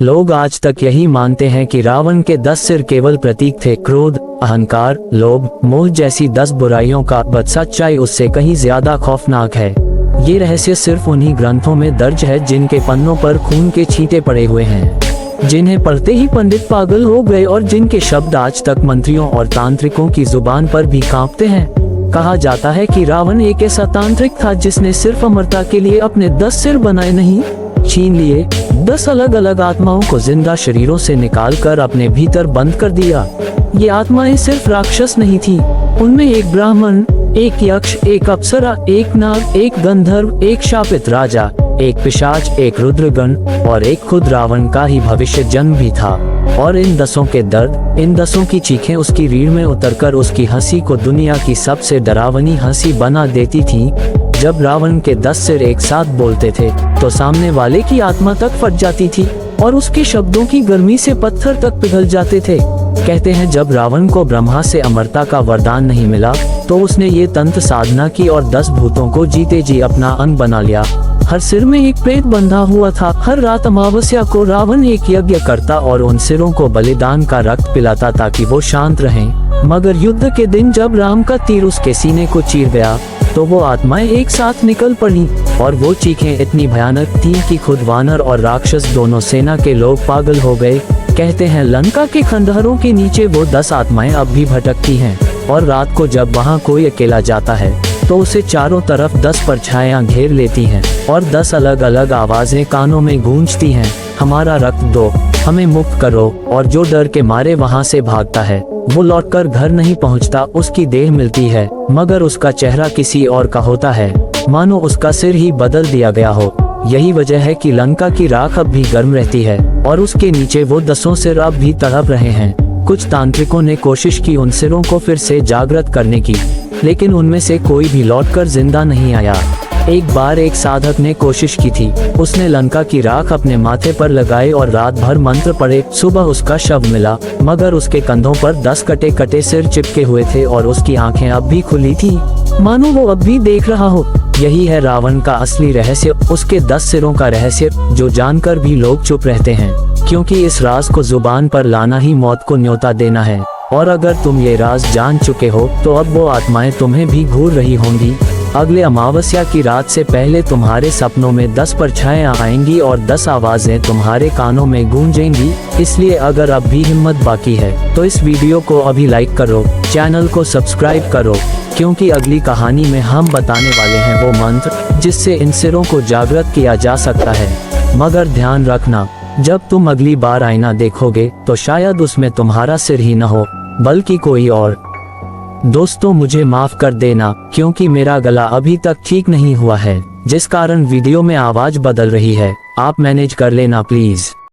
लोग आज तक यही मानते हैं कि रावण के 10 सिर केवल प्रतीक थे, क्रोध, अहंकार, लोभ, मोह जैसी 10 बुराइयों का, बट सच्चाई उससे कहीं ज्यादा खौफनाक है। ये रहस्य सिर्फ उन्हीं ग्रंथों में दर्ज है जिनके पन्नों पर खून के छींटे पड़े हुए हैं, जिन्हें पढ़ते ही पंडित पागल हो गए और जिनके शब्द आज तक मंत्रियों और तांत्रिकों की जुबान पर भी कांपते हैं। कहा जाता है कि रावण एक ऐसा तांत्रिक था जिसने सिर्फ अमरता के लिए अपने 10 सिर बनाए नहीं, छीन लिए। 10 अलग अलग आत्माओं को जिंदा शरीरों से निकालकर अपने भीतर बंद कर दिया। ये आत्माएं सिर्फ राक्षस नहीं थी, उनमें एक ब्राह्मण, एक यक्ष, एक अप्सरा, एक नाग, एक गंधर्व, एक शापित राजा, एक पिशाच, एक रुद्रगण और एक खुद रावण का ही भविष्य जन्म भी था। और इन 10 के दर्द, इन 10 की चीखें उसकी रीढ़ में उतरकर उसकी हंसी को दुनिया की सबसे डरावनी हंसी बना देती थी। जब रावण के 10 सिर एक साथ बोलते थे तो सामने वाले की आत्मा तक फट जाती थी और उसके शब्दों की गर्मी से पत्थर तक पिघल जाते थे। कहते हैं जब रावण को ब्रह्मा से अमरता का वरदान नहीं मिला तो उसने ये तंत्र साधना की और 10 भूतों को जीते जी अपना अंग बना लिया। हर सिर में एक प्रेत बंधा हुआ था। हर रात अमावस्या को रावण एक यज्ञ करता और उन सिरों को बलिदान का रक्त पिलाता ताकि वो शांत रहें। मगर युद्ध के दिन जब राम का तीर उसके सीने को चीर गया तो वो आत्माएं एक साथ निकल पड़ी और वो चीखें इतनी भयानक थी कि खुद वानर और राक्षस दोनों सेना के लोग पागल हो गए। कहते हैं लंका के खंडहरों के नीचे वो 10 आत्माएं अब भी भटकती हैं और रात को जब वहाँ कोई अकेला जाता है तो उसे चारों तरफ 10 परछाइयां घेर लेती हैं और 10 अलग अलग आवाजें कानों में गूंजती हैं, हमारा रक्त दो, हमें मुक्त करो। और जो डर के मारे वहाँ से भागता है वो लौटकर घर नहीं पहुँचता। उसकी देह मिलती है मगर उसका चेहरा किसी और का होता है, मानो उसका सिर ही बदल दिया गया हो। यही वजह है कि लंका की राख अब भी गर्म रहती है और उसके नीचे वो 10 सिर अब भी तड़प रहे हैं। कुछ तांत्रिकों ने कोशिश की उन सिरों को फिर से जागृत करने की, लेकिन उनमें से कोई भी लौटकर जिंदा नहीं आया। एक बार एक साधक ने कोशिश की थी। उसने लंका की राख अपने माथे पर लगाई और रात भर मंत्र पढ़े। सुबह उसका शव मिला मगर उसके कंधों पर 10 कटे कटे सिर चिपके हुए थे और उसकी आंखें अब भी खुली थी, मानो वो अब भी देख रहा हो। यही है रावण का असली रहस्य, उसके 10 सिरों का रहस्य, जो जानकर भी लोग चुप रहते हैं, क्योंकि इस राज को जुबान पर लाना ही मौत को न्योता देना है। और अगर तुम ये राज जान चुके हो तो अब वो आत्माएं तुम्हें भी घूर रही होंगी। अगले अमावस्या की रात से पहले तुम्हारे सपनों में 10 परछाइयां आएंगी और 10 आवाजें तुम्हारे कानों में गूंजेंगी। इसलिए अगर अब भी हिम्मत बाकी है तो इस वीडियो को अभी लाइक करो, चैनल को सब्सक्राइब करो, क्योंकि अगली कहानी में हम बताने वाले हैं वो मंत्र जिससे इन सिरों को जागृत किया जा सकता है। मगर ध्यान रखना, जब तुम अगली बार आईना देखोगे तो शायद उसमें तुम्हारा सिर ही न हो बल्कि कोई और। दोस्तों मुझे माफ कर देना क्योंकि मेरा गला अभी तक ठीक नहीं हुआ है, जिस कारण वीडियो में आवाज बदल रही है। आप मैनेज कर लेना प्लीज।